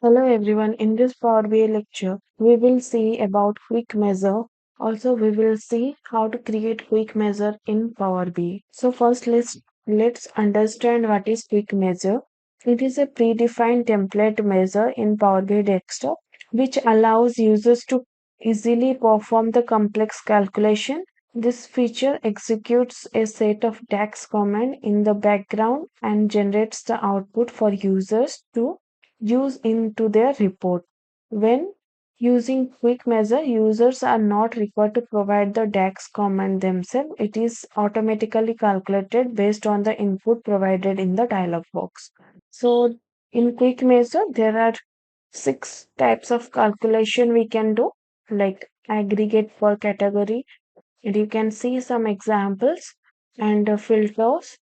Hello everyone. In this Power BI lecture, we will see about quick measure. Also, we will see how to create quick measure in Power BI. So first, let's understand what is quick measure. It is a predefined template measure in Power BI desktop, which allows users to easily perform the complex calculation. This feature executes a set of DAX command in the background and generates the output for users to use into their report. When using quick measure, users are not required to provide the DAX command themselves. It is automatically calculated based on the input provided in the dialog box. So in quick measure, there are six types of calculation we can do, like aggregate per category, and you can see some examples and filters.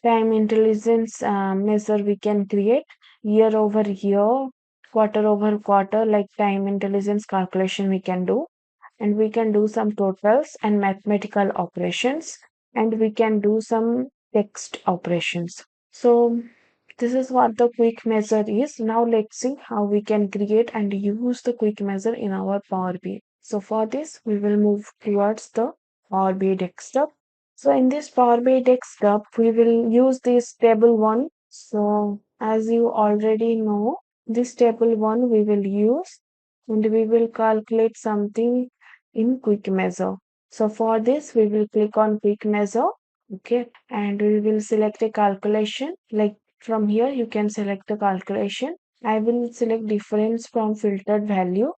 Time intelligence measure we can create year over year, quarter over quarter, like time intelligence calculation we can do. And we can do some totals and mathematical operations, and we can do some text operations. So this is what the quick measure is. Now let's see how we can create and use the quick measure in our Power BI. So for this, we will move towards the Power BI desktop. So in this Power BI desktop, we will use this table one. So as you already know, this table one we will use and we will calculate something in quick measure. So for this, we will click on quick measure. Okay, and we will select a calculation. Like from here, you can select the calculation. I will select difference from filtered value,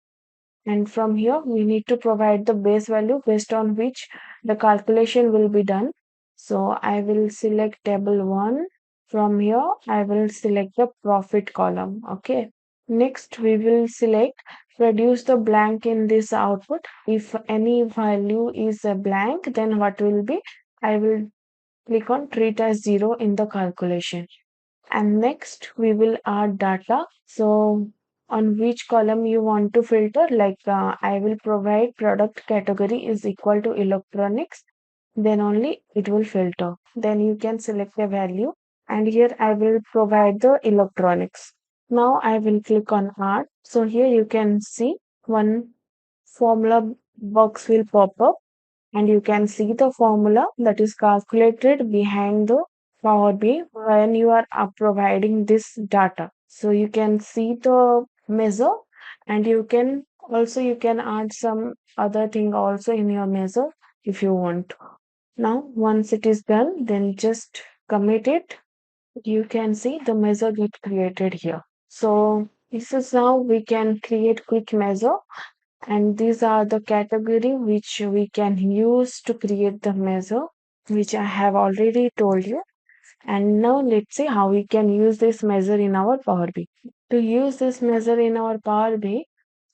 and from here we need to provide the base value based on which the calculation will be done. So I will select table 1. From here I will select the profit column. Okay, next we will select produce the blank in this output. If any value is a blank, then what will be, I will click on treat as 0 in the calculation. And next we will add data. So on which column you want to filter, like I will provide product category is equal to electronics, then only it will filter. Then you can select a value, and here I will provide the electronics. Now I will click on add. So here you can see one formula box will pop up, and you can see the formula that is calculated behind the Power BI when you are providing this data. So you can see the measure, and you can add some other thing also in your measure if you want. Now once it is done, then just commit it. You can see the measure get created here. So this is how we can create quick measure, and these are the category which we can use to create the measure, which I have already told you. And now let's see how we can use this measure in our Power BI. To use this measure in our Power BI,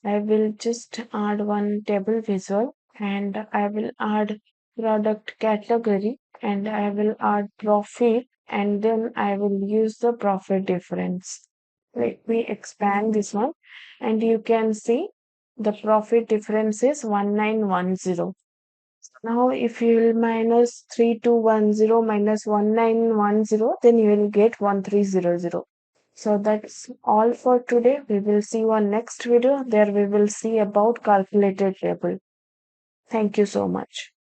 I will just add one table visual, and I will add product category, and I will add profit, and then I will use the profit difference. Let me expand this one, and you can see the profit difference is 1910. Now, if you will minus 3210 minus 1910, then you will get 1300. So that's all for today. We will see you on next video. There we will see about calculated table. Thank you so much.